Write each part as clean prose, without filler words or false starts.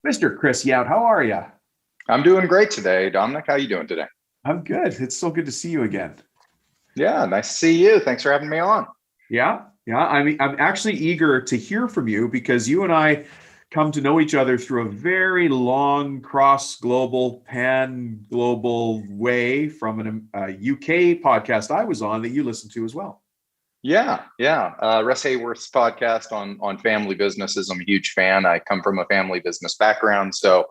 Mr. Chris Yount, how are you? I'm doing great today. Dominic, how you doing today? I'm good. It's so good to see you again. Yeah, nice to see you. Thanks for having me on. Yeah. I'm actually eager to hear from you because you and I come to know each other through a very long cross-global, pan-global way from a UK podcast I was on that you listened to as well. Yeah. Russ Hayworth's podcast on family businesses. I'm a huge fan. I come from a family business background, so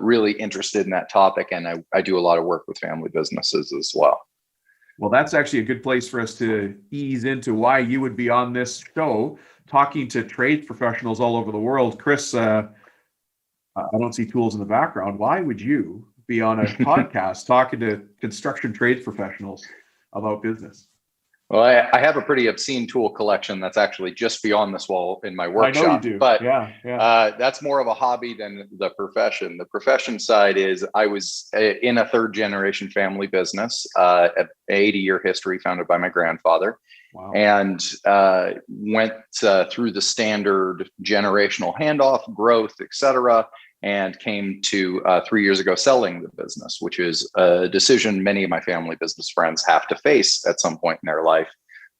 really interested in that topic, and I do a lot of work with family businesses as well. Well, that's actually a good place for us to ease into why you would be on this show talking to trade professionals all over the world. Chris, I don't see tools in the background. Why would you be on a podcast talking to construction trades professionals about business? Well, I have a pretty obscene tool collection that's actually just beyond this wall in my I know you workshop, do. but Yeah. that's more of a hobby than the profession. The profession side is I was in a third generation family business, an 80-year history founded by my grandfather, Wow. and went through the standard generational handoff, growth, et cetera, and came to 3 years ago selling the business, which is a decision many of my family business friends have to face at some point in their life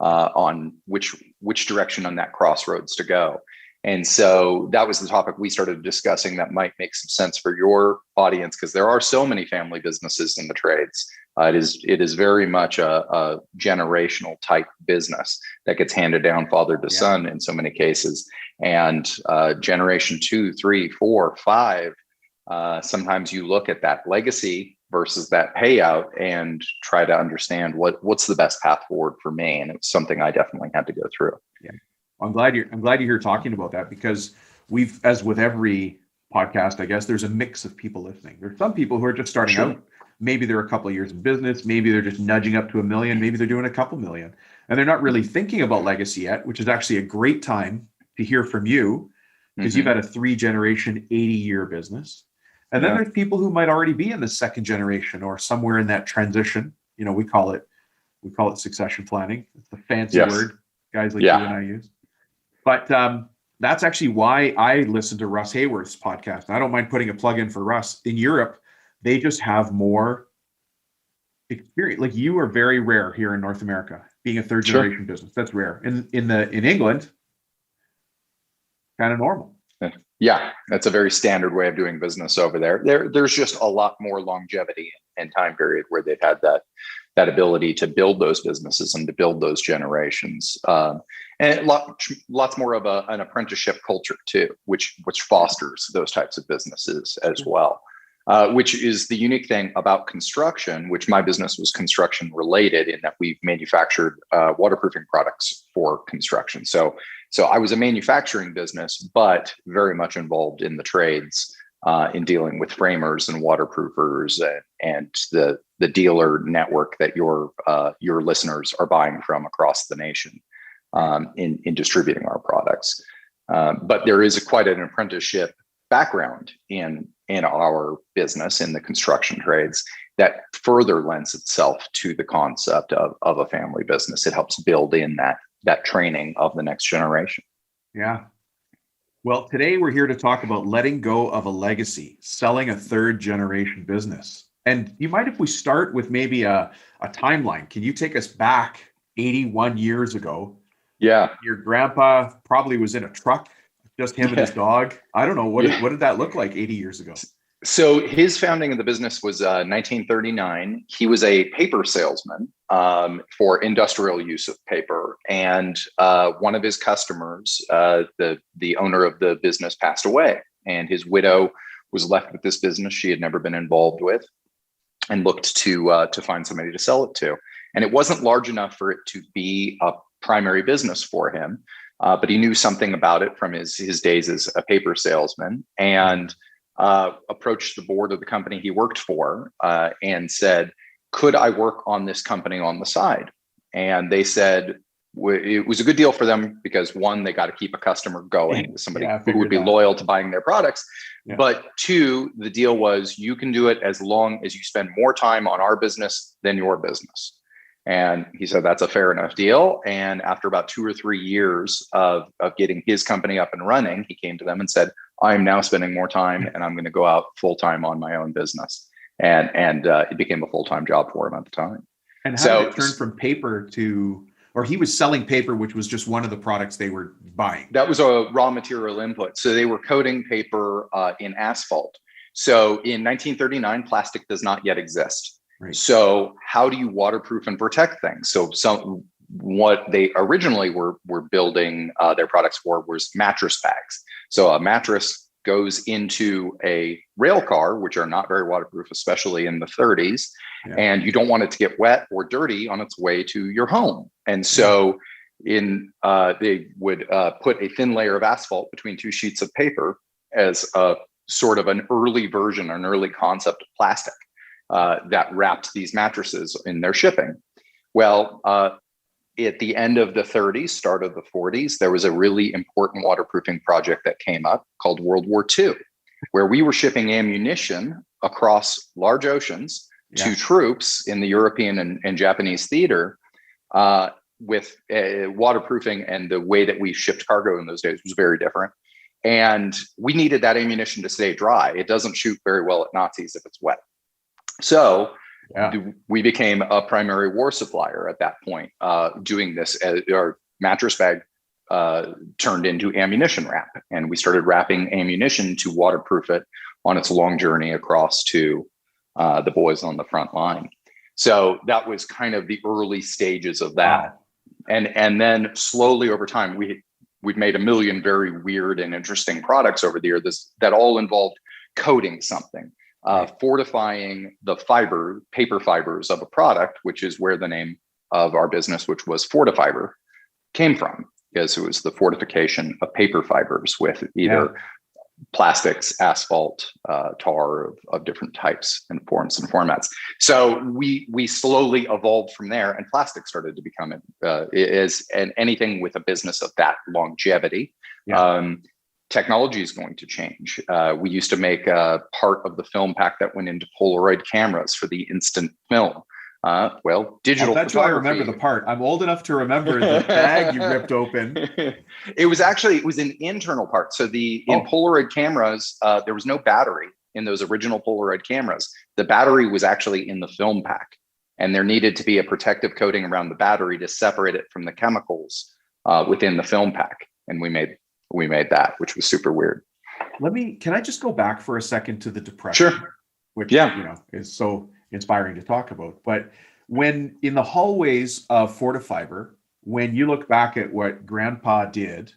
on which direction on that crossroads to go. And so that was the topic we started discussing that might make some sense for your audience, because there are so many family businesses in the trades. It is very much a generational type business that gets handed down father to son in so many cases, and generation 2, 3, 4, 5. Sometimes you look at that legacy versus that payout and try to understand what's the best path forward for me. And it was something I definitely had to go through. Yeah. I'm glad you're here talking about that, because we've, as with every podcast, I guess there's a mix of people listening. There's some people who are just starting Sure. out. Maybe they're a couple of years in business. Maybe they're just nudging up to 1 million. Maybe they're doing a couple million, and they're not really thinking about legacy yet, which is actually a great time to hear from you, because you've Mm-hmm. had a 3 generation, 80-year business. And then Yeah. there's people who might already be in the second generation or somewhere in that transition. We call it succession planning. It's a fancy Yes. word guys like you and Yeah. I use. But that's actually why I listen to Russ Hayworth's podcast. I don't mind putting a plug in for Russ. In Europe, they just have more experience. Like, you are very rare here in North America, being a third Sure. generation business. That's rare. In England, kind of normal. Yeah, that's a very standard way of doing business over there. There's just a lot more longevity and time period where they've had that ability to build those businesses and to build those generations, and lots more of an apprenticeship culture too, which fosters those types of businesses as well. Which is the unique thing about construction, which my business was construction related in that we've manufactured waterproofing products for construction. So I was a manufacturing business, but very much involved in the trades, in dealing with framers and waterproofers and the dealer network that your listeners are buying from across the nation, in distributing our products. But there is quite an apprenticeship background in our business in the construction trades that further lends itself to the concept of a family business. It helps build in that training of the next generation. Yeah. Well, today we're here to talk about letting go of a legacy, selling a third generation business. And you mind if we start with maybe a timeline? Can you take us back 81 years ago? Yeah. Your grandpa probably was in a truck, just him and his Yeah. dog. I don't know. What Yeah. did, what did that look like 80 years ago? So his founding of the business was 1939. He was a paper salesman, for industrial use of paper, and one of his customers, the owner of the business, passed away, and his widow was left with this business she had never been involved with, and looked to find somebody to sell it to. And it wasn't large enough for it to be a primary business for him, but he knew something about it from his days as a paper salesman, and approached the board of the company he worked for, and said, could I work on this company on the side? And they said it was a good deal for them because, one, they got to keep a customer going with somebody Yeah, I who would figured be that. loyal to buying their products. Yeah. But two, the deal was you can do it as long as you spend more time on our business than your business. And he said, that's a fair enough deal. And after about 2 or 3 years of getting his company up and running, he came to them and said, I'm now spending more time and I'm going to go out full time on my own business. And it became a full-time job for him at the time. And how did it turn from paper to, or he was selling paper, which was just one of the products they were buying? That was a raw material input. So they were coating paper in asphalt. So in 1939, plastic does not yet exist. Right. So how do you waterproof and protect things? So what they originally were building their products for was mattress bags. So a mattress goes into a rail car, which are not very waterproof, especially in the 30s. Yeah. And you don't want it to get wet or dirty on its way to your home. And so they would put a thin layer of asphalt between two sheets of paper as a sort of an early version, an early concept of plastic that wrapped these mattresses in their shipping. Well, at the end of the 30s, start of the 40s, there was a really important waterproofing project that came up called World War II, where we were shipping ammunition across large oceans to troops in the European and Japanese theater with waterproofing, and the way that we shipped cargo in those days was very different. And we needed that ammunition to stay dry. It doesn't shoot very well at Nazis if it's wet. So we became a primary war supplier at that point, doing this. Our mattress bag turned into ammunition wrap, and we started wrapping ammunition to waterproof it on its long journey across to the boys on the front line. So that was kind of the early stages of that. Wow. And then slowly over time, we've made a million very weird and interesting products over the years that all involved coating something. Fortifying the paper fibers of a product, which is where the name of our business, which was Fortifiber, came from, because it was the fortification of paper fibers with either plastics, asphalt, tar of different types and forms and formats. So we slowly evolved from there, and plastic started to become anything with a business of that longevity. Technology is going to change. We used to make part of the film pack that went into Polaroid cameras for the instant film. Digital. That's why I remember the part. I'm old enough to remember the bag you ripped open. It was an internal part. So in Polaroid cameras, there was no battery in those original Polaroid cameras. The battery was actually in the film pack, and there needed to be a protective coating around the battery to separate it from the chemicals within the film pack. And we made that, which was super weird. Can I just go back for a second to the Depression? Sure. Which is so inspiring to talk about. But when in the hallways of Fortifiber, when you look back at what Grandpa did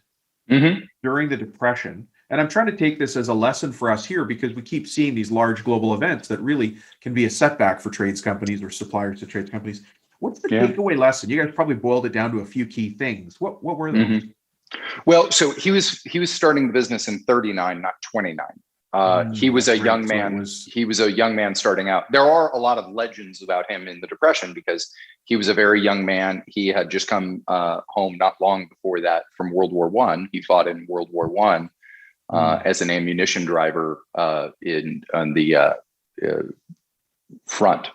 during the Depression, and I'm trying to take this as a lesson for us here, because we keep seeing these large global events that really can be a setback for trades companies or suppliers to trades companies. What's the takeaway lesson? You guys probably boiled it down to a few key things. What were those? Well, so he was starting the business in 39, not 29. He was a young man. He was a young man starting out. There are a lot of legends about him in the Depression, because he was a very young man. He had just come home not long before that from World War I. He fought in World War I as an ammunition driver on the front,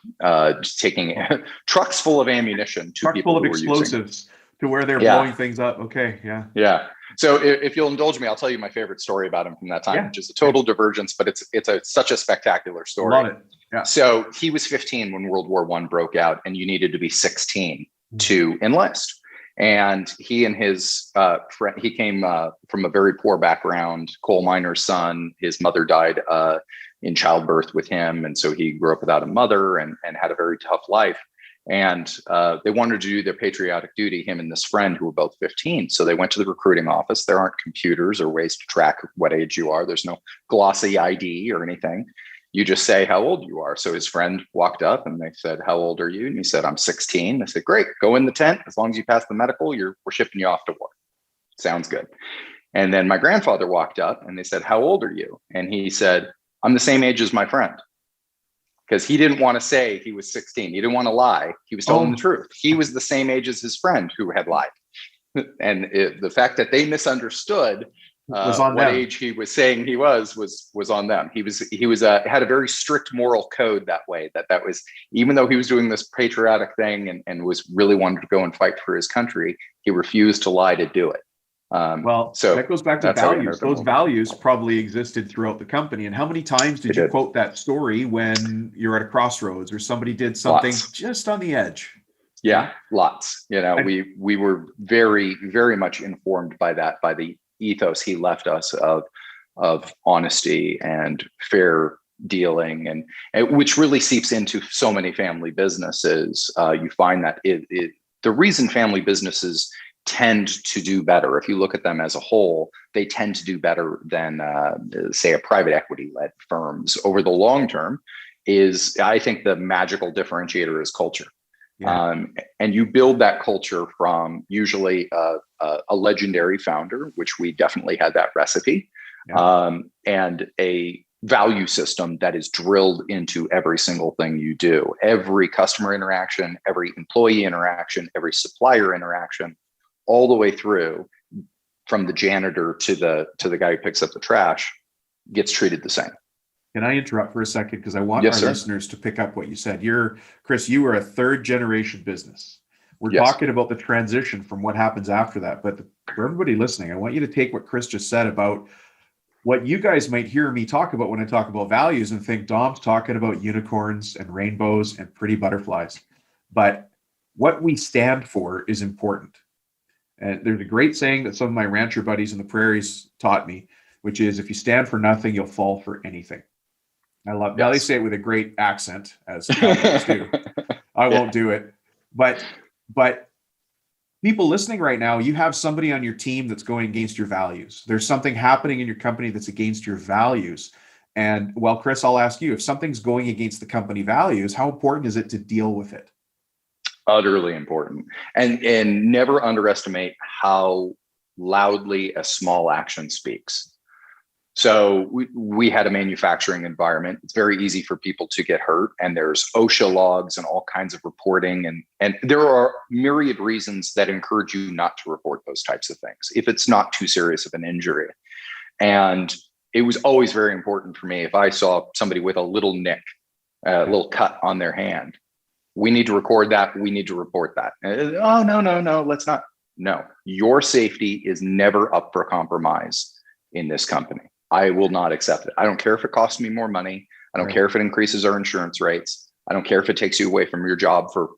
just taking trucks full of ammunition to people full of explosives to where they're blowing things up. Okay, yeah. So if you'll indulge me, I'll tell you my favorite story about him from that time, which is a total divergence, but it's such a spectacular story. Love it. Yeah. So he was 15 when World War I broke out, and you needed to be 16 to enlist. And he and his friend, he came from a very poor background, coal miner's son. His mother died in childbirth with him, and so he grew up without a mother and had a very tough life. And they wanted to do their patriotic duty, him and this friend who were both 15. So they went to the recruiting office. There aren't computers or ways to track what age you are. There's no glossy ID or anything. You just say how old you are. So his friend walked up and they said, "How old are you?" And he said, "I'm 16. They said, "Great, go in the tent. As long as you pass the medical, we're shipping you off to war." Sounds good. And then my grandfather walked up and they said, "How old are you?" And he said, "I'm the same age as my friend." Because he didn't want to say he was 16. He didn't want to lie. He was telling the truth. He was the same age as his friend who had lied. And the fact that they misunderstood what age he was saying he was on them. He had a very strict moral code that way. That was, even though he was doing this patriotic thing and was really wanted to go and fight for his country, he refused to lie to do it. Well, So that goes back to that's how we values. entered the Those role. values probably existed throughout the company. And how many times They did you did. quote that story when you're at a crossroads or somebody did something Lots. just on the edge? Yeah, lots. And We were very, very much informed by that, by the ethos he left us of honesty and fair dealing, and which really seeps into so many family businesses. You find that the reason family businesses tend to do better, if you look at them as a whole, they tend to do better than say a private equity led firms over the long term, is I think the magical differentiator is culture. yeah, And you build that culture from usually a legendary founder, which we definitely had that recipe, yeah. and a value system that is drilled into every single thing you do. Every customer interaction, every employee interaction, every supplier interaction, all the way through, from the janitor to the guy who picks up the trash, gets treated the same. Can I interrupt for a second? Because I want Yes, our sir. listeners to pick up what you said. Chris, you were a third generation business. We're Yes. talking about the transition from what happens after that. But for everybody listening, I want you to take what Chris just said about what you guys might hear me talk about when I talk about values and think Dom's talking about unicorns and rainbows and pretty butterflies. But what we stand for is important. And there's a great saying that some of my rancher buddies in the prairies taught me, which is if you stand for nothing, you'll fall for anything. I love, now they Yes. say it with a great accent, as Cowboys do. I Yeah. won't do it. But people listening right now, you have somebody on your team that's going against your values. There's something happening in your company that's against your values. And well, Chris, I'll ask you, if something's going against the company values, how important is it to deal with it? Utterly important. And never underestimate how loudly a small action speaks. So we had a manufacturing environment. It's very easy for people to get hurt, and there's OSHA logs and all kinds of reporting, and there are myriad reasons that encourage you not to report those types of things if it's not too serious of an injury. And it was always very important for me, if I saw somebody with a little nick, a little cut on their hand, we need to record that. We need to report that. Oh, no, let's not. No, your safety is never up for compromise in this company. I will not accept it. I don't care if it costs me more money. I don't care if it increases our insurance rates. I don't care if it takes you away from your job for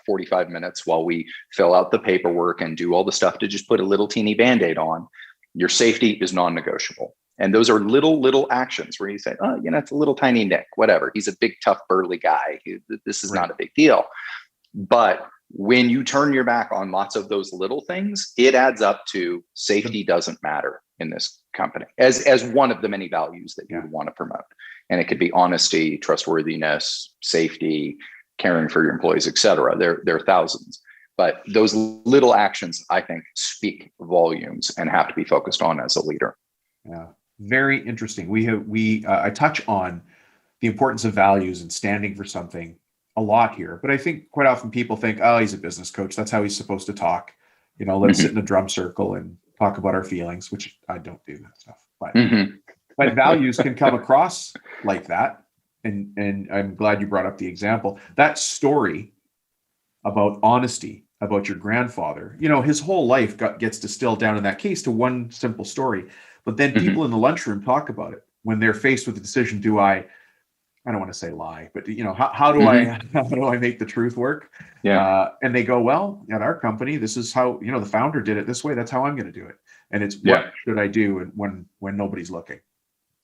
45 minutes while we fill out the paperwork and do all the stuff to just put a little teeny Band-Aid on. Your safety is non-negotiable. And those are little actions where you say, oh, it's a little tiny nick, whatever. He's a big, tough, burly guy. This is not a big deal. But when you turn your back on lots of those little things, it adds up to safety doesn't matter in this company as one of the many values that you would want to promote. And it could be honesty, trustworthiness, safety, caring for your employees, et cetera. There are thousands. But those little actions, I think, speak volumes and have to be focused on as a leader. Yeah, very interesting. I touch on the importance of values and standing for something a lot here, but I think quite often people think, oh, he's a business coach. That's how he's supposed to talk. Let's sit in a drum circle and talk about our feelings, which I don't do that stuff. But values can come across like that. And I'm glad you brought up the example. That story about honesty, about your grandfather, his whole life gets distilled down in that case to one simple story. But then people in the lunchroom talk about it when they're faced with the decision, I don't want to say lie, but how do I make the truth work? Yeah. And they go, well, at our company, this is how, the founder did it this way. That's how I'm going to do it. And it's what should I do when nobody's looking?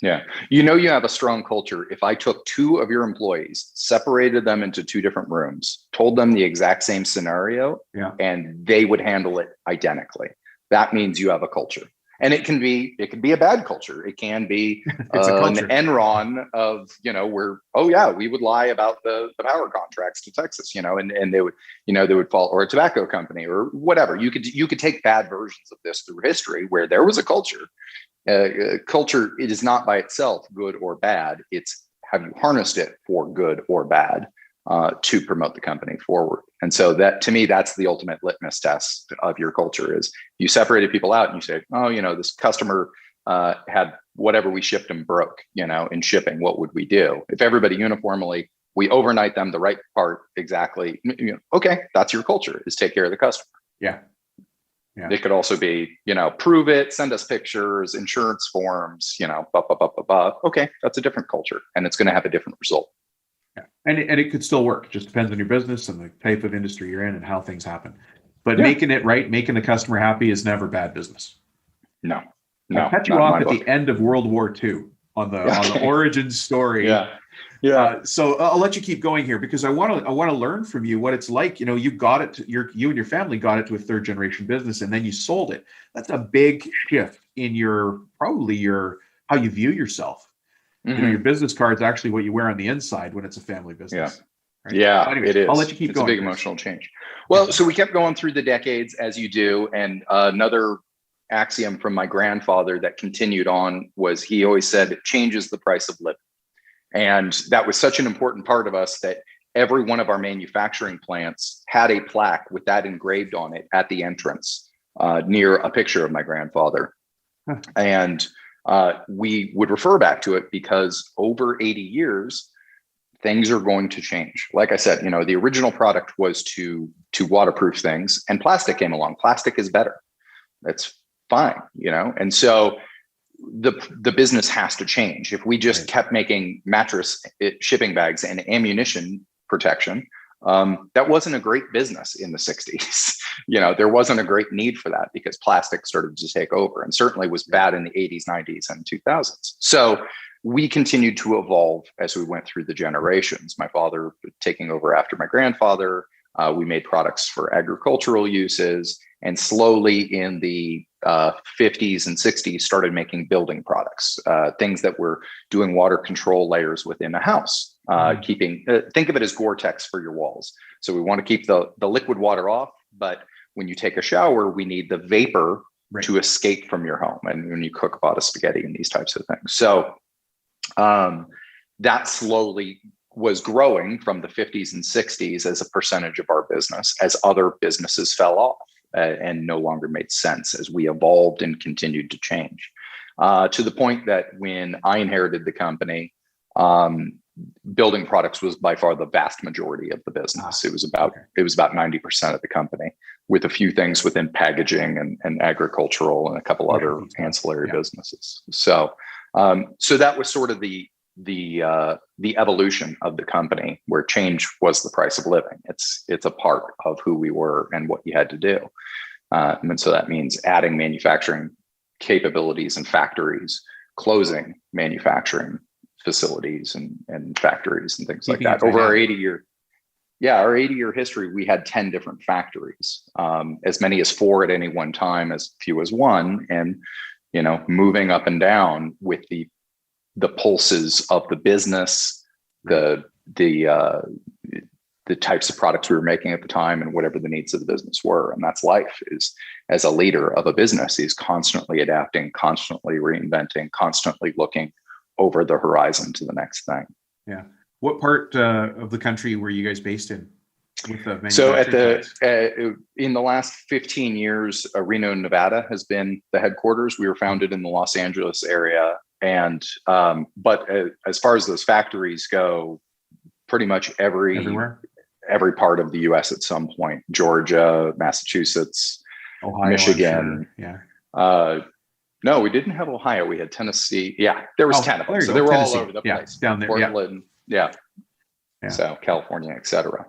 Yeah. You have a strong culture. If I took two of your employees, separated them into two different rooms, told them the exact same scenario, and they would handle it identically, that means you have a culture. And it can be a bad culture. It can be an Enron of, where, we would lie about the power contracts to Texas, and they would fall, or a tobacco company or whatever. You could take bad versions of this through history where there was a culture. Culture, it is not by itself good or bad. It's have you harnessed it for good or bad to promote the company forward. And so that, to me, that's the ultimate litmus test of your culture is you separated people out and you say, oh, this customer had whatever we shipped them broke, in shipping, what would we do? If everybody uniformly, we overnight them the right part exactly, okay, that's your culture, is take care of the customer. Yeah. Yeah. It could also be, prove it, send us pictures, insurance forms, blah, blah, blah, blah, blah. Okay, that's a different culture, and it's going to have a different result. Yeah. And it could still work. It just depends on your business and the type of industry you're in and how things happen. But Yeah. making it right, making the customer happy is never bad business. No, I cut you not in off my at book. the end of World War II on the origin story. Yeah. So I'll let you keep going here because I want to learn from you what it's like. You got it. You and your family got it to a third generation business, and then you sold it. That's a big shift in probably how you view yourself. Mm-hmm. Your business card's actually what you wear on the inside when it's a family business. Right? Yeah, anyway, it is. I'll let you keep going. It's a big emotional change. Well, so we kept going through the decades as you do, and another axiom from my grandfather that continued on was he always said, change is the price of living. And that was such an important part of us that every one of our manufacturing plants had a plaque with that engraved on it at the entrance near a picture of my grandfather. And we would refer back to it because over 80 years, things are going to change. Like I said, the original product was to waterproof things, and plastic came along. Plastic is better. That's fine, and so the business has to change. If we just kept making mattress shipping bags and ammunition protection, that wasn't a great business in the 60s. There wasn't a great need for that because plastic started to take over, and certainly was bad in the 80s, 90s, and 2000s. So we continued to evolve as we went through the generations. My father taking over after my grandfather. We made products for agricultural uses, and slowly in the 50s and 60s started making building products, things that were doing water control layers within a house, think of it as Gore-Tex for your walls. So we want to keep the liquid water off, but when you take a shower, we need the vapor to escape from your home, and when you cook a pot of spaghetti and these types of things. So that slowly was growing from the 50s and 60s as a percentage of our business as other businesses fell off and no longer made sense as we evolved and continued to change, to the point that when I inherited the company, building products was by far the vast majority of the business. It was about 90% of the company, with a few things within packaging and agricultural and a couple other ancillary businesses. So that was sort of the evolution of the company, where change was the price of living. It's a part of who we were and what you had to do. And so that means adding manufacturing capabilities and factories, closing manufacturing facilities and factories and things like that. Over our 80-year history, we had 10 different factories, as many as 4 at any one time, as few as 1, and moving up and down with the pulses of the business, the types of products we were making at the time, and whatever the needs of the business were. And that's life, is as a leader of a business, is constantly adapting, constantly reinventing, constantly looking over the horizon to the next thing. Yeah. What part of the country were you guys based in? So in the last 15 years, Reno, Nevada has been the headquarters. We were founded in the Los Angeles area. And but as far as those factories go, pretty much every part of the U.S. at some point: Georgia, Massachusetts, Ohio, Michigan. Yeah. No, we didn't have Ohio. We had Tennessee. Yeah, there was 10 of them. So they were all over the place. Down there. Portland. Yeah. So California, et cetera.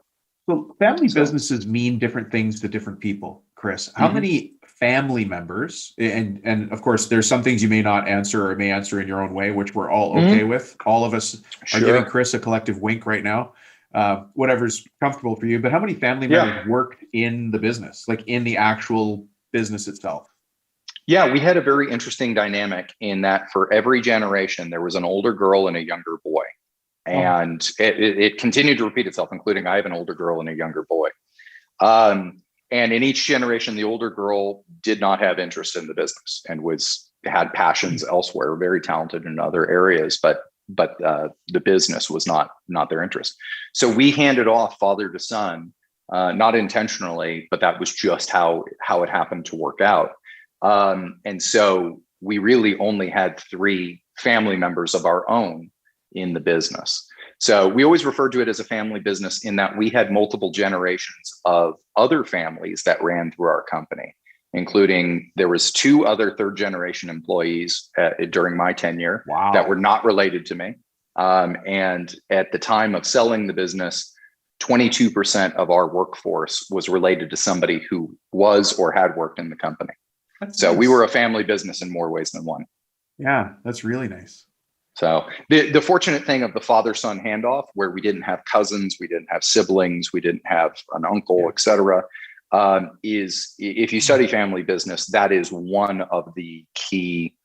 So family businesses mean different things to different people, Chris. How many family members, and of course, there's some things you may not answer or may answer in your own way, which we're all okay with. All of us are giving Chris a collective wink right now. Whatever's comfortable for you. But how many family members worked in the business, like in the actual business itself? Yeah, we had a very interesting dynamic in that for every generation, there was an older girl and a younger boy. And it continued to repeat itself, including I have an older girl and a younger boy. And in each generation, the older girl did not have interest in the business and had passions elsewhere, very talented in other areas, but the business was not their interest. So we handed off father to son, not intentionally, but that was just how it happened to work out. And so we really only had 3 family members of our own in the business. So we always referred to it as a family business in that we had multiple generations of other families that ran through our company. including there was 2 other third generation employees during my tenure that were not related to me. And at the time of selling the business, 22% of our workforce was related to somebody who was or had worked in the company. So we were a family business in more ways than one. Yeah, that's really nice. So the fortunate thing of the father-son handoff, where we didn't have cousins, we didn't have siblings, we didn't have an uncle, et cetera, is if you study family business, that is one of the key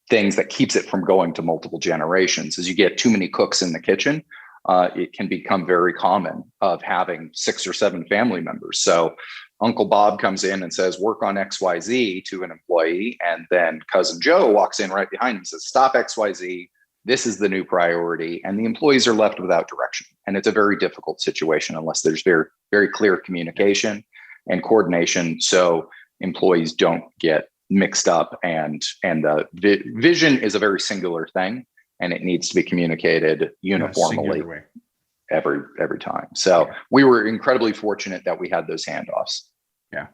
things that keeps it from going to multiple generations. As you get too many cooks in the kitchen, it can become very common of having 6 or 7 family members. So Uncle Bob comes in and says, work on XYZ to an employee. And then cousin Joe walks in right behind him and says, stop XYZ. This is the new priority. And the employees are left without direction. And it's a very difficult situation unless there's very, very clear communication and coordination. So employees don't get mixed up, and the vision is a very singular thing, and it needs to be communicated uniformly every time. So we were incredibly fortunate that we had those handoffs. Yeah,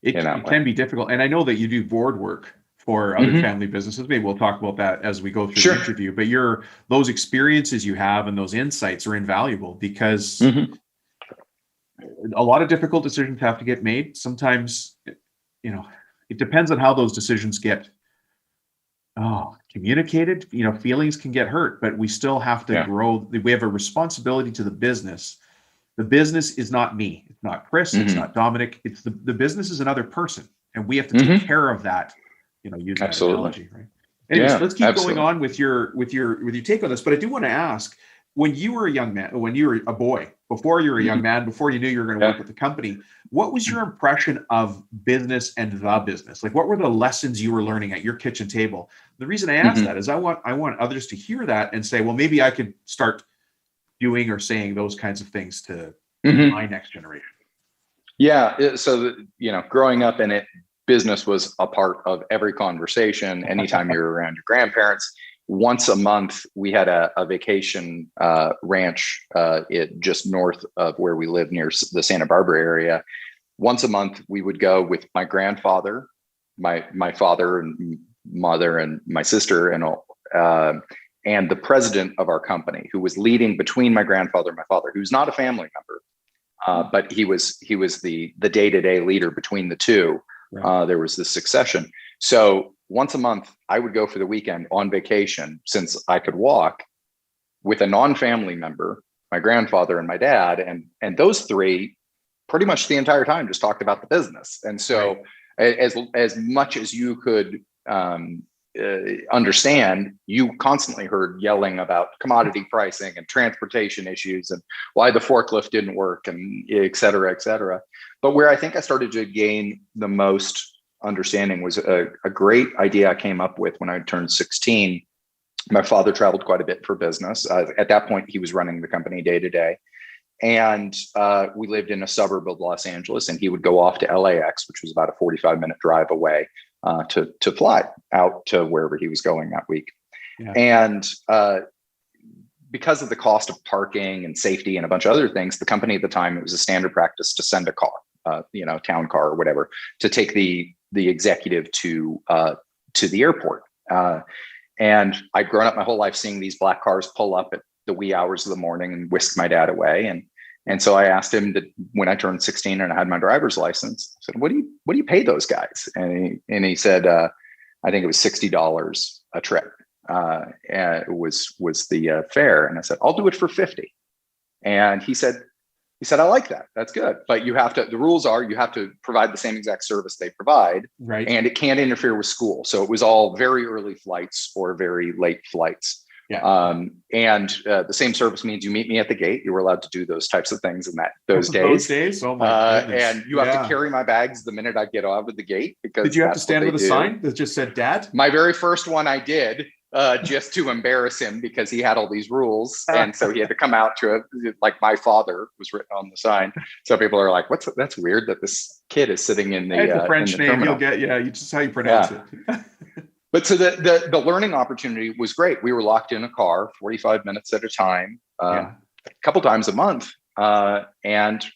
it can be difficult. And I know that you do board work for other family businesses. Maybe we'll talk about that as we go through the interview, but those experiences you have and those insights are invaluable, because a lot of difficult decisions have to get made. Sometimes, it depends on how those decisions get communicated. Feelings can get hurt, but we still have to grow. We have a responsibility to the business. The business is not me. It's not Chris. It's not Dominic. It's the business is another person, and we have to take care of that. Use that analogy, right? Anyways, let's keep going on with your take on this. But I do want to ask, when you were a young man, when you were a boy, before you were a young man, before you knew you were going to work with the company, what was your impression of business and the business? Like, what were the lessons you were learning at your kitchen table? The reason I ask that is I want others to hear that and say, well, maybe I could start doing or saying those kinds of things to my next generation. Yeah. So, growing up in it, business was a part of every conversation. Anytime you're around your grandparents, once a month, we had a vacation ranch just north of where we live, near the Santa Barbara area. Once a month, we would go with my grandfather, my father and mother, and my sister, and the president of our company, who was leading between my grandfather and my father, who's not a family member, but he was the day-to-day leader between the two. Right. There was this succession. So once a month, I would go for the weekend on vacation, since I could walk, with a non-family member, my grandfather and my dad, and those three pretty much the entire time just talked about the business. And so as much as you could understand, you constantly heard yelling about commodity pricing and transportation issues and why the forklift didn't work, and et cetera, et cetera. But where I think I started to gain the most understanding was a great idea I came up with when I turned 16. My father traveled quite a bit for business. At that point, he was running the company day to day. And we lived in a suburb of Los Angeles, and he would go off to LAX, which was about a 45-minute drive away, to fly out to wherever he was going that week. Yeah. And because of the cost of parking and safety and a bunch of other things, the company at the time, it was a standard practice to send a car, town car or whatever, to take the executive to the airport. And I'd grown up my whole life seeing these black cars pull up at the wee hours of the morning and whisk my dad away. And so I asked him that when I turned 16 and I had my driver's license, I said, what do you pay those guys? And he said, I think it was $60 a trip. It was the fare. And I said, I'll do it for 50. And he said, I like that. That's good. But the rules are you have to provide the same exact service they provide. Right. And it can't interfere with school. So it was all very early flights or very late flights. Yeah. And the same service means you meet me at the gate. You were allowed to do those types of things in those days. Those days? Oh my goodness. And you have to carry my bags the minute I get out of the gate. Because did you have to stand with a sign that just said Dad? My very first one I did. Just to embarrass him, because he had all these rules. And so he had to come out to it, like my father was written on the sign. So people are like, that's weird that this kid is sitting in the, it's a French name. terminal. You'll get, you just how you pronounce it. But so the learning opportunity was great. We were locked in a car 45 minutes at a time, a couple times a month. And,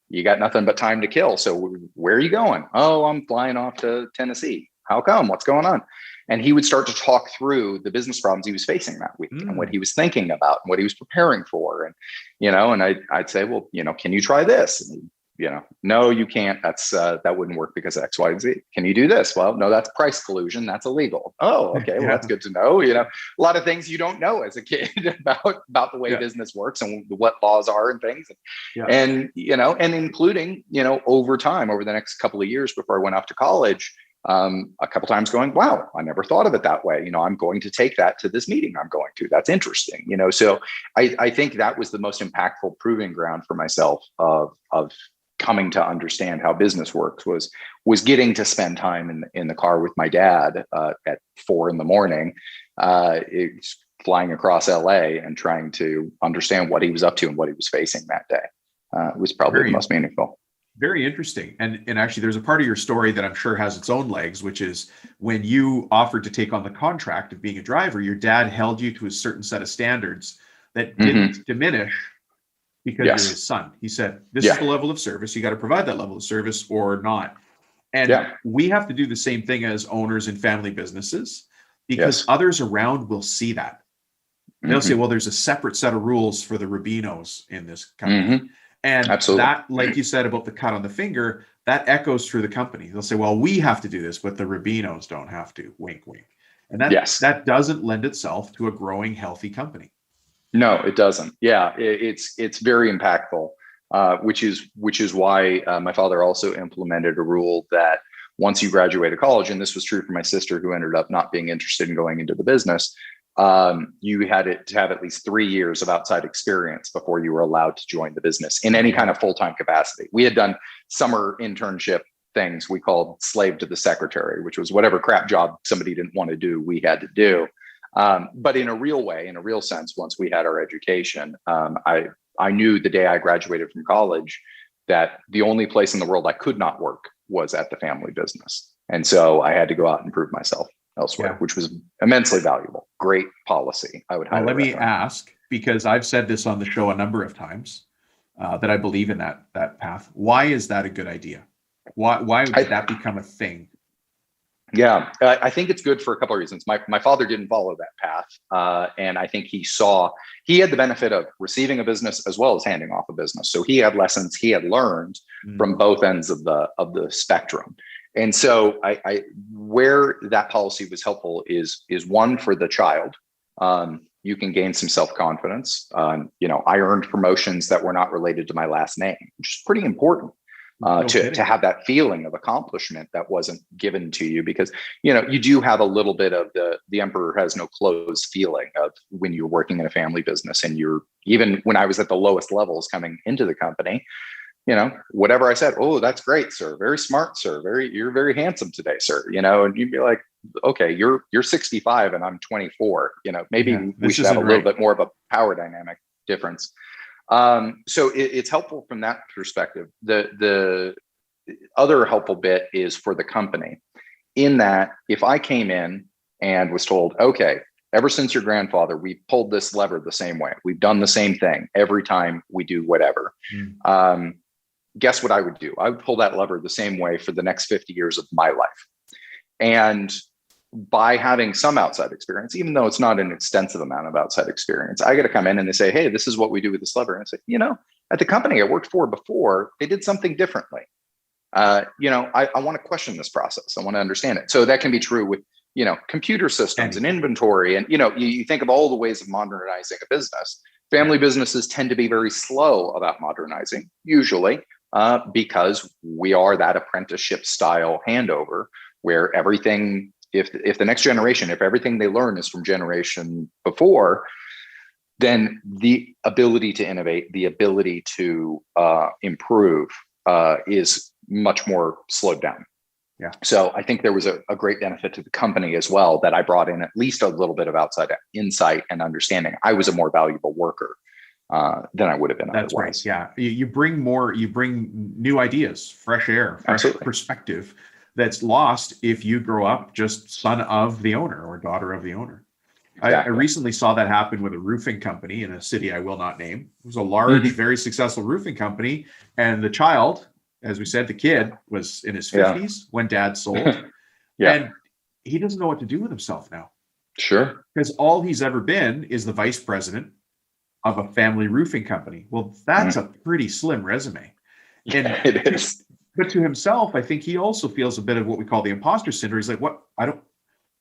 you got nothing but time to kill. So where are you going? Oh, I'm flying off to Tennessee. How come? What's going on? And he would start to talk through the business problems he was facing that week and what he was thinking about and what he was preparing for. And, and I'd say, well, can you try this? And no, you can't. That's that wouldn't work because X, Y, and Z. Can you do this? Well, no, that's price collusion. That's illegal. Oh, okay. Well, that's good to know. A lot of things you don't know as a kid about the way business works and what laws are and things. And, and including, over time, over the next couple of years before I went off to college, a couple times going, wow, I never thought of it that way. I'm going to take that to this meeting. I'm going to, that's interesting, so I think that was the most impactful proving ground for myself of coming to understand how business works was getting to spend time in the car with my dad at 4 a.m. It's flying across LA and trying to understand what he was up to and what he was facing that day. It was probably the most meaningful. Very interesting. And actually, there's a part of your story that I'm sure has its own legs, which is when you offered to take on the contract of being a driver, your dad held you to a certain set of standards that didn't diminish because you're his son. He said, this is the level of service. You got to provide that level of service or not. And we have to do the same thing as owners in family businesses because others around will see that. They'll say, well, there's a separate set of rules for the Rubinos in this company. And that, like you said about the cut on the finger, that echoes through the company. They'll say, well, we have to do this, but the Rubinos don't have to. Wink, wink. And that doesn't lend itself to a growing, healthy company. No, it doesn't. Yeah, it's very impactful, which is why my father also implemented a rule that once you graduated college, and this was true for my sister who ended up not being interested in going into the business, you had to have at least 3 years of outside experience before you were allowed to join the business in any kind of full-time capacity. We had done summer internship things we called slave to the secretary, which was whatever crap job somebody didn't want to do, we had to do. But in a real way, in a real sense, once we had our education, I knew the day I graduated from college that the only place in the world I could not work was at the family business. And so I had to go out and prove myself elsewhere, which was immensely valuable. Great policy. I would highly recommend. Let me ask, because I've said this on the show a number of times, that I believe in that path. Why is that a good idea? Why did that become a thing? Yeah, I think it's good for a couple of reasons. My father didn't follow that path. And I think he had the benefit of receiving a business as well as handing off a business. So he had lessons he had learned from both ends of the spectrum. And so where that policy was helpful is one for the child. You can gain some self-confidence. I earned promotions that were not related to my last name, which is pretty important. To have that feeling of accomplishment that wasn't given to you, because you do have a little bit of the emperor has no clothes feeling of when you're working in a family business, and even when I was at the lowest levels coming into the company, whatever I said, oh, that's great, sir, very smart, sir, you're very handsome today, sir, and you'd be like, okay, you're 65 and I'm 24, maybe we should have a little bit more of a power dynamic difference. So it's helpful from that perspective. The other helpful bit is for the company, in that if I came in and was told, okay, ever since your grandfather, we pulled this lever the same way. We've done the same thing every time we do whatever. Guess what I would do? I would pull that lever the same way for the next 50 years of my life. And by having some outside experience, even though it's not an extensive amount of outside experience, I got to come in and they say, hey, this is what we do with this lever. And I say, at the company I worked for before, they did something differently. I want to question this process. I want to understand it. So that can be true with, computer systems and inventory. And, you think of all the ways of modernizing a business. Family businesses tend to be very slow about modernizing, usually, because we are that apprenticeship style handover where everything, if the next generation, if everything they learn is from generation before, then the ability to innovate, the ability to improve is much more slowed down. Yeah. So I think there was a great benefit to the company as well, that I brought in at least a little bit of outside insight and understanding. I was a more valuable worker than I would have been otherwise. That's right. Yeah. You bring new ideas, fresh air, fresh perspective that's lost if you grow up just son of the owner or daughter of the owner. I Exactly. recently saw that happen with a roofing company in a city I will not name. It was a large, very successful roofing company. And the child, as we said, the kid was in his Yeah. 50s when dad sold. Yeah. And he doesn't know what to do with himself now. Sure. Because all he's ever been is the vice president of a family roofing company. Well, that's a pretty slim resume. And Yeah, it is. but to himself, I think he also feels a bit of what we call the imposter syndrome. He's like, what?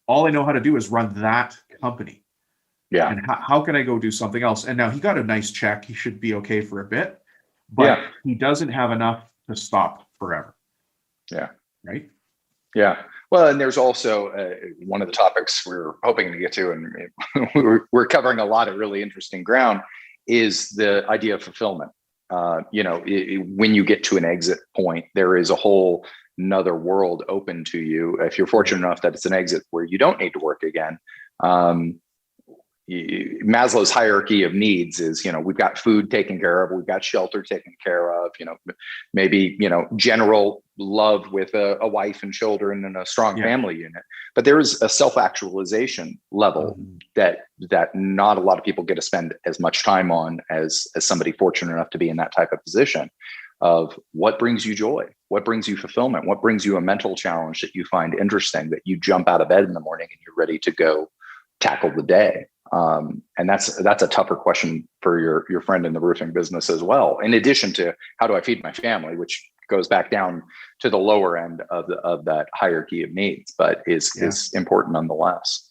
All I know how to do is run that company. Yeah. And how can I go do something else? And now he got a nice check. He should be okay for a bit, but Yeah. he doesn't have enough to stop forever. Yeah. Right. Yeah. Well, and there's also one of the topics we're hoping to get to, and we're covering a lot of really interesting ground, is the idea of fulfillment. When you get to an exit point, there is a whole another world open to you. If you're fortunate enough that it's an exit where you don't need to work again. Maslow's hierarchy of needs is, we've got food taken care of, we've got shelter taken care of, maybe, general love with a wife and children and a strong family unit. But there is a self-actualization level that not a lot of people get to spend as much time on as somebody fortunate enough to be in that type of position of what brings you joy, what brings you fulfillment, what brings you a mental challenge that you find interesting, that you jump out of bed in the morning and you're ready to go tackle the day. And that's a tougher question for your friend in the roofing business as well. In addition to how do I feed my family, which goes back down to the lower end of that hierarchy of needs, but is important nonetheless.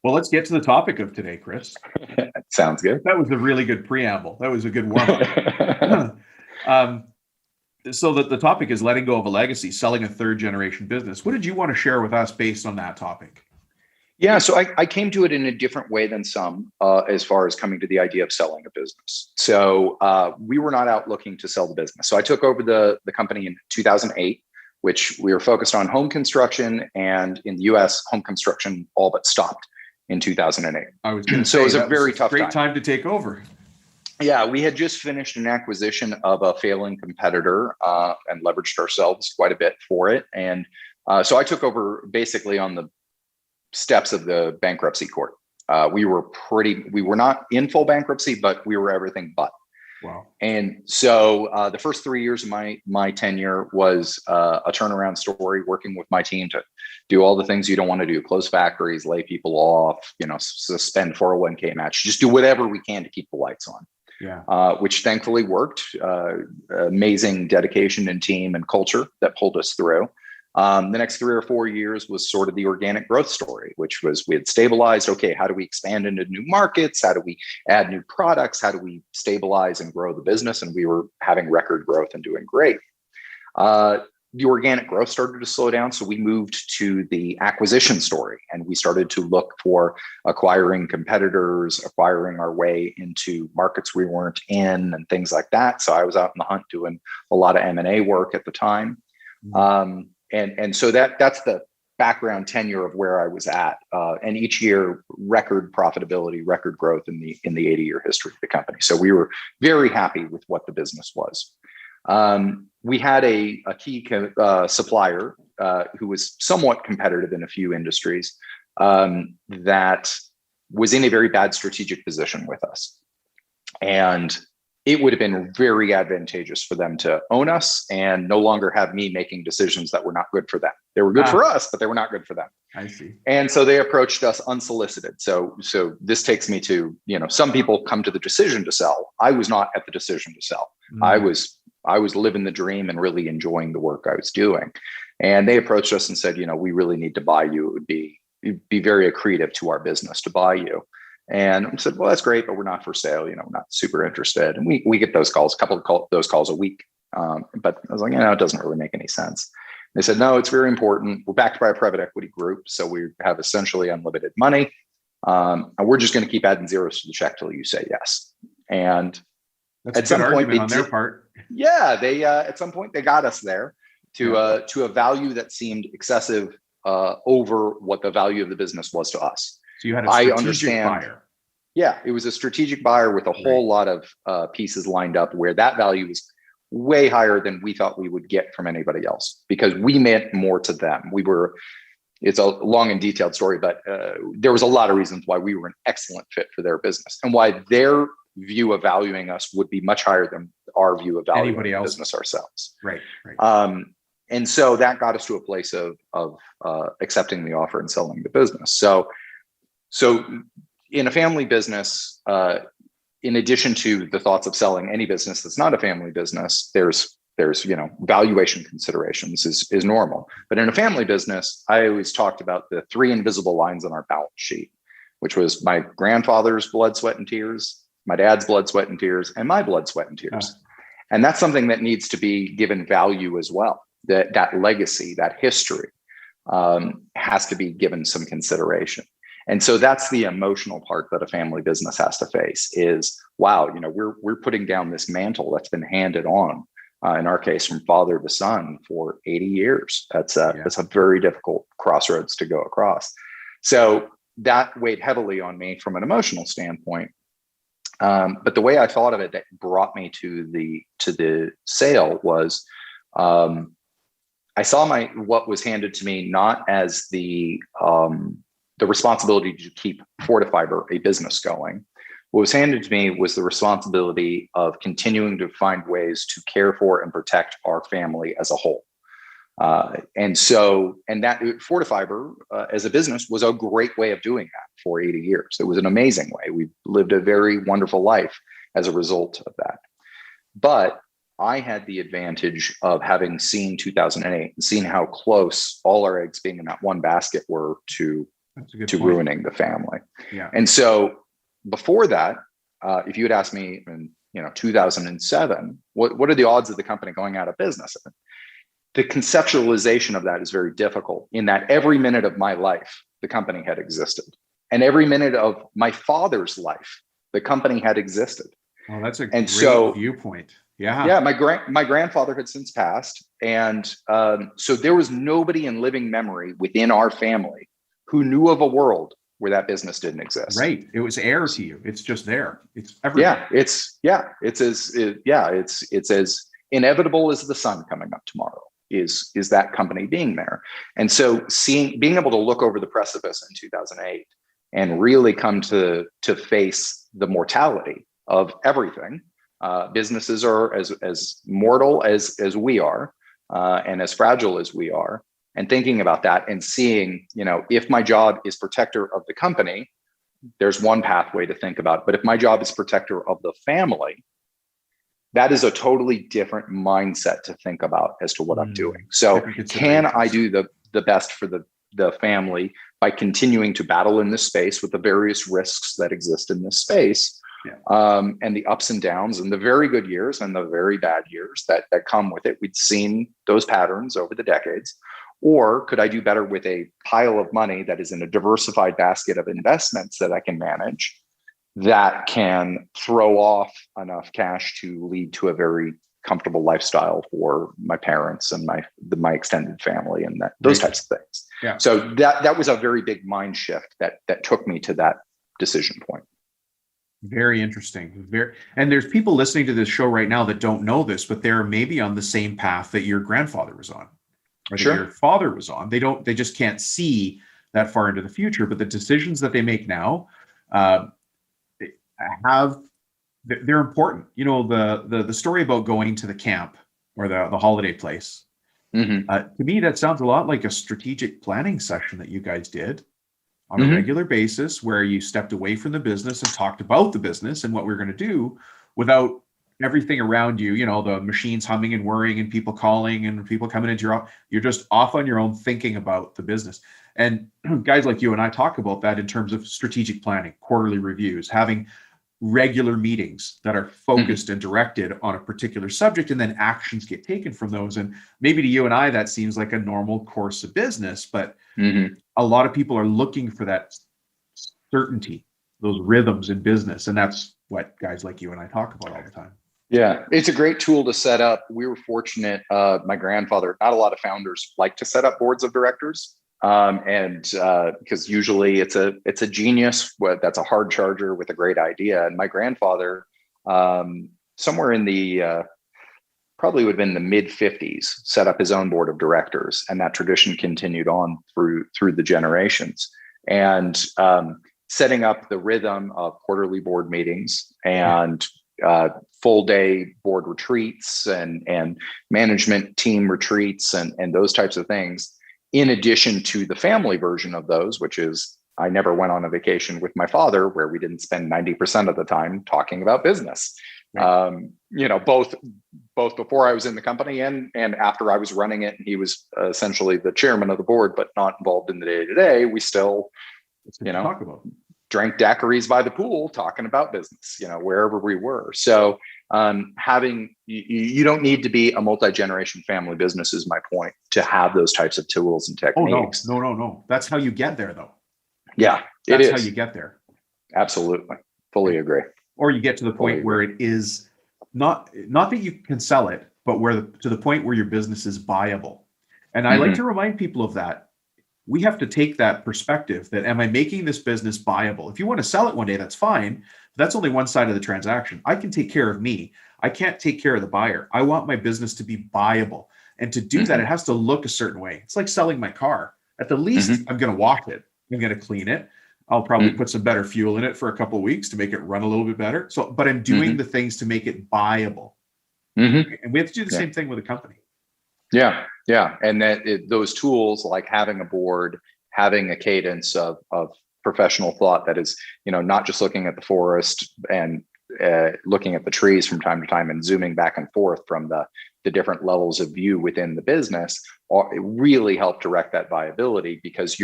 Well, let's get to the topic of today, Chris. Sounds good. That was a really good preamble. That was a good warm up. So the topic is letting go of a legacy, selling a third generation business. What did you want to share with us based on that topic? Yeah, so I came to it in a different way than some, as far as coming to the idea of selling a business. So we were not out looking to sell the business. So I took over the company in 2008, which we were focused on home construction, and in the US, home construction all but stopped in 2008. I was going to say, so it was a very tough great time to take over. Yeah, we had just finished an acquisition of a failing competitor and leveraged ourselves quite a bit for it. And so I took over basically on the steps of the bankruptcy court. We were not in full bankruptcy, but we were everything but. Wow. And so the first 3 years of my tenure was a turnaround story, working with my team to do all the things you don't want to do: close factories, lay people off, suspend 401k match, just do whatever we can to keep the lights on. Yeah. Which thankfully worked. Amazing dedication and team and culture that pulled us through. The next 3 or 4 years was sort of the organic growth story, which was we had stabilized. Okay, how do we expand into new markets? How do we add new products? How do we stabilize and grow the business? And we were having record growth and doing great. The organic growth started to slow down. So we moved to the acquisition story, and we started to look for acquiring competitors, acquiring our way into markets we weren't in and things like that. So I was out in the hunt doing a lot of M&A work at the time. And so that's the background tenure of where I was at. And each year, record profitability, record growth in the 80-year history of the company. So we were very happy with what the business was. We had a key supplier who was somewhat competitive in a few industries that was in a very bad strategic position with us. And it would have been very advantageous for them to own us and no longer have me making decisions that were not good for them. They were good for us, but they were not good for them. I see. And so they approached us unsolicited. So this takes me to, some people come to the decision to sell. I was not at the decision to sell. I was living the dream and really enjoying the work I was doing. And they approached us and said, we really need to buy you. It'd be very accretive to our business to buy you. And I said, well, that's great, but we're not for sale. We're not super interested. And we get those calls, a couple of those calls a week. But I was like, it doesn't really make any sense. They said, no, it's very important. We're backed by a private equity group. So we have essentially unlimited money. And we're just going to keep adding zeros to the check till you say yes. And that's at some point on their part. Yeah, they at some point they got us there to a value that seemed excessive over what the value of the business was to us. So you had a strategic buyer. Yeah, it was a strategic buyer with a whole lot of pieces lined up where that value was way higher than we thought we would get from anybody else because we meant more to them. We were it's a long and detailed story, but there was a lot of reasons why we were an excellent fit for their business and why their view of valuing us would be much higher than our view of valuing Anybody else. business ourselves. Right. Right. And so that got us to a place of accepting the offer and selling the business. So in a family business, in addition to the thoughts of selling any business that's not a family business, there's valuation considerations is normal. But in a family business, I always talked about the three invisible lines on our balance sheet, which was my grandfather's blood, sweat, and tears, my dad's blood, sweat, and tears, and my blood, sweat, and tears. And that's something that needs to be given value as well. That legacy, that history has to be given some consideration. And so that's the emotional part that a family business has to face is, wow, we're putting down this mantle that's been handed on, in our case, from father to son for 80 years. That's a very difficult crossroads to go across. So that weighed heavily on me from an emotional standpoint. But the way I thought of it that brought me to the sale was, I saw what was handed to me not as the responsibility to keep Fortifiber, a business, going. What was handed to me was the responsibility of continuing to find ways to care for and protect our family as a whole. And that Fortifiber as a business was a great way of doing that for 80 years. It was an amazing way. We lived a very wonderful life as a result of that. But I had the advantage of having seen 2008 and seen how close all our eggs being in that one basket were to ruining the family. Yeah. And so before that, if you had asked me in 2007, what are the odds of the company going out of business? The conceptualization of that is very difficult in that every minute of my life, the company had existed. And every minute of my father's life, the company had existed. Oh, that's a great viewpoint. Yeah. Yeah. My grandfather had since passed. And so there was nobody in living memory within our family who knew of a world where that business didn't exist. Right. It was air to you. It's just there. It's everywhere. It's as inevitable as the sun coming up tomorrow is that company being there. And so being able to look over the precipice in 2008 and really come to face the mortality of everything. Businesses are as mortal as we are, and as fragile as we are. And thinking about that and seeing, if my job is protector of the company, there's one pathway to think about. But if my job is protector of the family, that is a totally different mindset to think about as to what I'm doing. So can I do the best for the family by continuing to battle in this space with the various risks that exist in this space? Yeah. And the ups and downs and the very good years and the very bad years that come with it. We'd seen those patterns over the decades. Or could I do better with a pile of money that is in a diversified basket of investments that I can manage that can throw off enough cash to lead to a very comfortable lifestyle for my parents and my extended family and those types of things. Yeah. So that was a very big mind shift that took me to that decision point. Very interesting. And there's people listening to this show right now that don't know this, but they're maybe on the same path that your grandfather was on, or that your father was on. They just can't see that far into the future, but the decisions that they make now they're important. The story about going to the camp or the holiday place, to me, that sounds a lot like a strategic planning session that you guys did on a regular basis, where you stepped away from the business and talked about the business and what we're going to do without everything around you, the machines humming and whirring and people calling and people coming into you're just off on your own thinking about the business. And guys like you and I talk about that in terms of strategic planning, quarterly reviews, having regular meetings that are focused and directed on a particular subject, and then actions get taken from those. And maybe to you and I, that seems like a normal course of business, but a lot of people are looking for that certainty, those rhythms in business. And that's what guys like you and I talk about all the time. Yeah, it's a great tool to set up. We were fortunate. My grandfather, not a lot of founders like to set up boards of directors. Because usually it's a genius that's a hard charger with a great idea. And my grandfather, somewhere in the probably would have been the mid 50s, set up his own board of directors, and that tradition continued on through the generations. And setting up the rhythm of quarterly board meetings and full day board retreats and management team retreats and those types of things, in addition to the family version of those, which is I never went on a vacation with my father where we didn't spend 90% of the time talking about business. Right. Both before I was in the company and after I was running it, and he was essentially the chairman of the board, but not involved in the day-to-day. We still, talk about. Drank daiquiris by the pool, talking about business, wherever we were. So you don't need to be a multi-generation family business, is my point, to have those types of tools and techniques. Oh, no. That's how you get there, though. Yeah, that's how you get there. Absolutely. Fully agree. Or you get to the point where it is not that you can sell it, but to the point where your business is buyable. And I like to remind people of that. We have to take that perspective that, am I making this business buyable? If you want to sell it one day, that's fine. But that's only one side of the transaction. I can take care of me. I can't take care of the buyer. I want my business to be buyable. And to do that, it has to look a certain way. It's like selling my car. At the least, I'm going to wash it. I'm going to clean it. I'll probably put some better fuel in it for a couple of weeks to make it run a little bit better. But I'm doing the things to make it buyable. And we have to do the same thing with a company. Yeah. And those tools, like having a board, having a cadence of professional thought that is, not just looking at the forest and looking at the trees from time to time and zooming back and forth from the different levels of view within the business, it really help direct that viability, because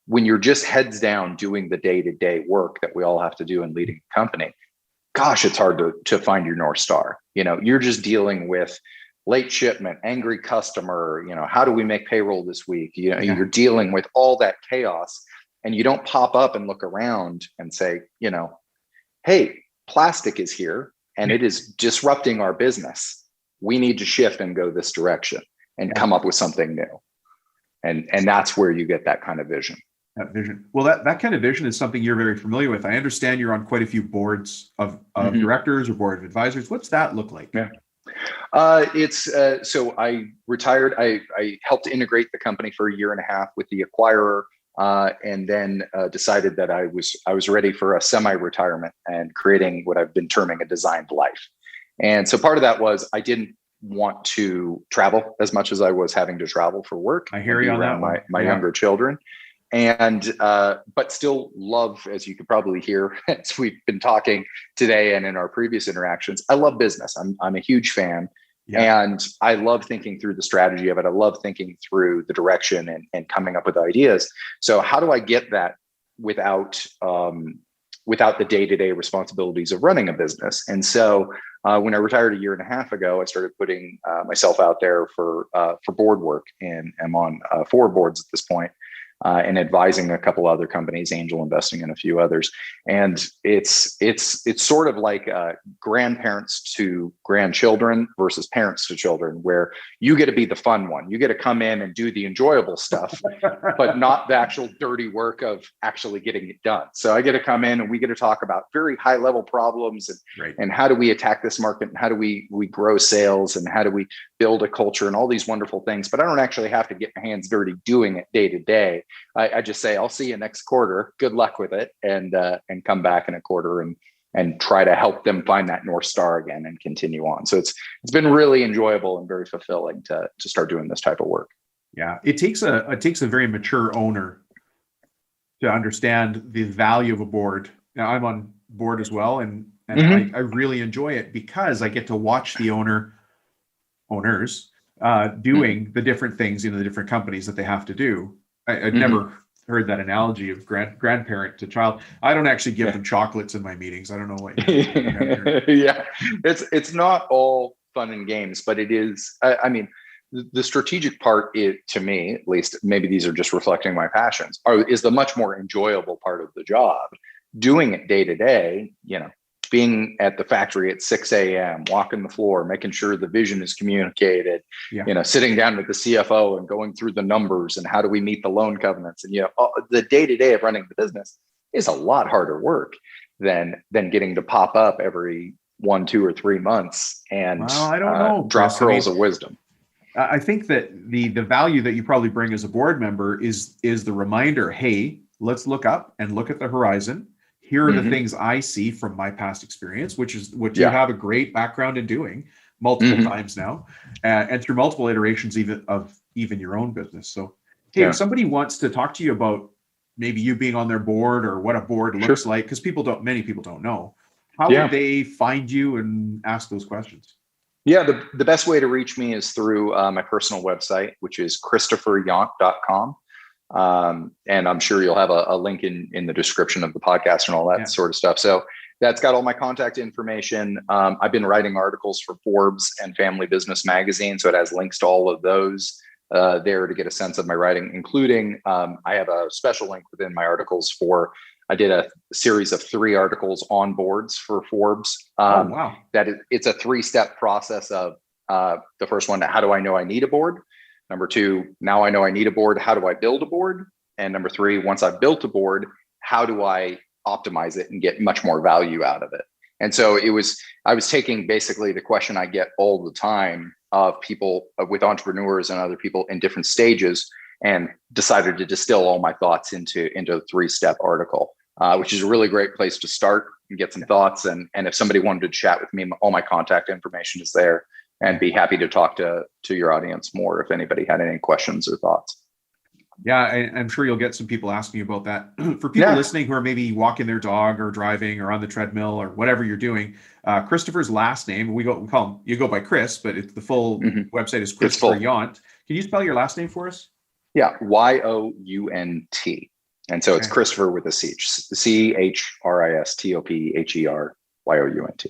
when you're just heads down doing the day-to-day work that we all have to do in leading a company, gosh, it's hard to find your North Star. You're just dealing with late shipment, angry customer, how do we make payroll this week? You're dealing with all that chaos, and you don't pop up and look around and say, hey, plastic is here and it is disrupting our business. We need to shift and go this direction and come up with something new. And that's where you get that kind of vision. That vision. Well, that kind of vision is something you're very familiar with. I understand you're on quite a few boards of directors or board of advisors. What's that look like? Yeah. So I retired. I helped integrate the company for a year and a half with the acquirer, and then decided that I was ready for a semi-retirement and creating what I've been terming a designed life. And so part of that was I didn't want to travel as much as I was having to travel for work. I hear you on that one. My younger children. And but still love, as you could probably hear as we've been talking today and in our previous interactions, I love business. I'm a huge fan. And I love thinking through the strategy of it. I love thinking through the direction and coming up with ideas. So how do I get that without the day-to-day responsibilities of running a business? And so when I retired a year and a half ago, I started putting myself out there for board work, and I'm on 4 boards at this point. And advising a couple other companies, angel investing in a few others. And it's sort of like grandparents to grandchildren versus parents to children, where you get to be the fun one. You get to come in and do the enjoyable stuff, but not the actual dirty work of actually getting it done. So I get to come in and we get to talk about very high level problems and how do we attack this market, and how do we grow sales, and how do we build a culture, and all these wonderful things. But I don't actually have to get my hands dirty doing it day to day. I just say, I'll see you next quarter. Good luck with it, and come back in a quarter and try to help them find that North Star again and continue on. So it's been really enjoyable and very fulfilling to start doing this type of work. Yeah, it takes a very mature owner to understand the value of a board. Now, I'm on board as well, and I really enjoy it because I get to watch the owners doing the different things in the different companies that they have to do. I'd never heard that analogy of grandparent to child. I don't actually give them chocolates in my meetings. I don't know what. Yeah, it's not all fun and games, but it is. I mean, the strategic part, to me, at least, maybe these are just reflecting my passions, is the much more enjoyable part of the job. Doing it day to day, being at the factory at 6 a.m., walking the floor, making sure the vision is communicated, sitting down with the CFO and going through the numbers and how do we meet the loan covenants. And, the day-to-day of running the business is a lot harder work than getting to pop up every 1, 2, or 3 months and Well, I don't know, drop Chris. I mean, pearls of wisdom. I think that the value that you probably bring as a board member is the reminder, hey, let's look up and look at the horizon. Here are the things I see from my past experience, which is what you have a great background in doing multiple times now, and through multiple iterations even your own business. So, hey, if somebody wants to talk to you about maybe you being on their board or what a board looks like, because many people don't know, how would they find you and ask those questions? Yeah, the best way to reach me is through my personal website, which is christopheryount.com. And I'm sure you'll have a link in the description of the podcast and all that sort of stuff. So that's got all my contact information. I've been writing articles for Forbes and Family Business Magazine, so it has links to all of those there to get a sense of my writing, including I have a special link within my articles I did a series of 3 articles on boards for Forbes. Wow. It's a 3-step process of the first one, how do I know I need a board? Number 2, now I know I need a board, how do I build a board? And number 3, once I've built a board, how do I optimize it and get much more value out of it? And so I was taking basically the question I get all the time of people with entrepreneurs and other people in different stages, and decided to distill all my thoughts into a 3-step article, which is a really great place to start and get some thoughts. And if somebody wanted to chat with me, all my contact information is there, and be happy to talk to your audience more if anybody had any questions or thoughts. Yeah, I'm sure you'll get some people asking you about that. For people listening who are maybe walking their dog or driving or on the treadmill or whatever you're doing, Christopher's last name, you go by Chris, but the full website is Christopher Yount. Can you spell your last name for us? Yeah, Yount. And so it's Christopher with a C, CHRISTOPHERYOUNT.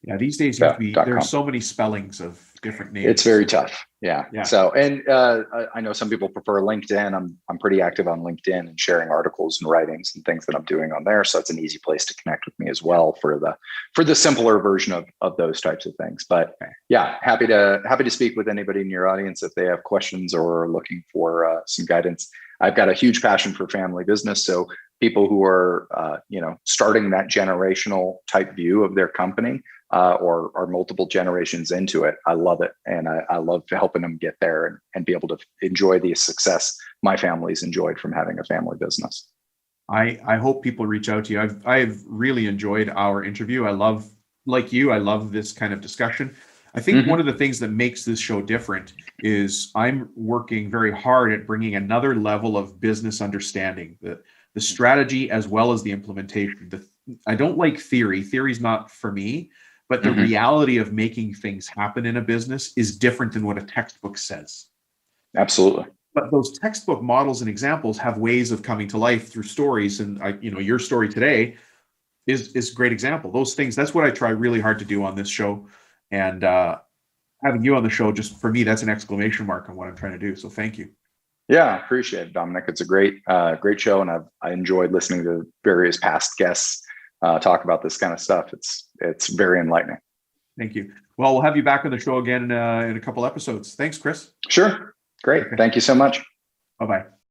Yeah, these days there's so many spellings of different names. It's very tough. Yeah. So, and I know some people prefer LinkedIn. I'm pretty active on LinkedIn and sharing articles and writings and things that I'm doing on there. So it's an easy place to connect with me as well for the simpler version of those types of things. But yeah, happy to speak with anybody in your audience if they have questions or are looking for some guidance. I've got a huge passion for family business. So people who are, starting that generational type view of their company, or are multiple generations into it, I love it. And I love helping them get there and be able to enjoy the success my family's enjoyed from having a family business. I hope people reach out to you. I've really enjoyed our interview. I love this kind of discussion. I think one of the things that makes this show different is I'm working very hard at bringing another level of business understanding, the strategy as well as the implementation. I don't like theory. Theory's not for me, but the reality of making things happen in a business is different than what a textbook says. Absolutely. But those textbook models and examples have ways of coming to life through stories. And your story today is a great example. Those things, that's what I try really hard to do on this show. And having you on the show, just for me, that's an exclamation mark on what I'm trying to do. So thank you. Yeah, I appreciate it, Dominic. It's a great show. And I enjoyed listening to various past guests talk about this kind of stuff. It's very enlightening. Thank you. Well, we'll have you back on the show again in a couple episodes. Thanks, Chris. Sure. Great. Okay. Thank you so much. Bye-bye.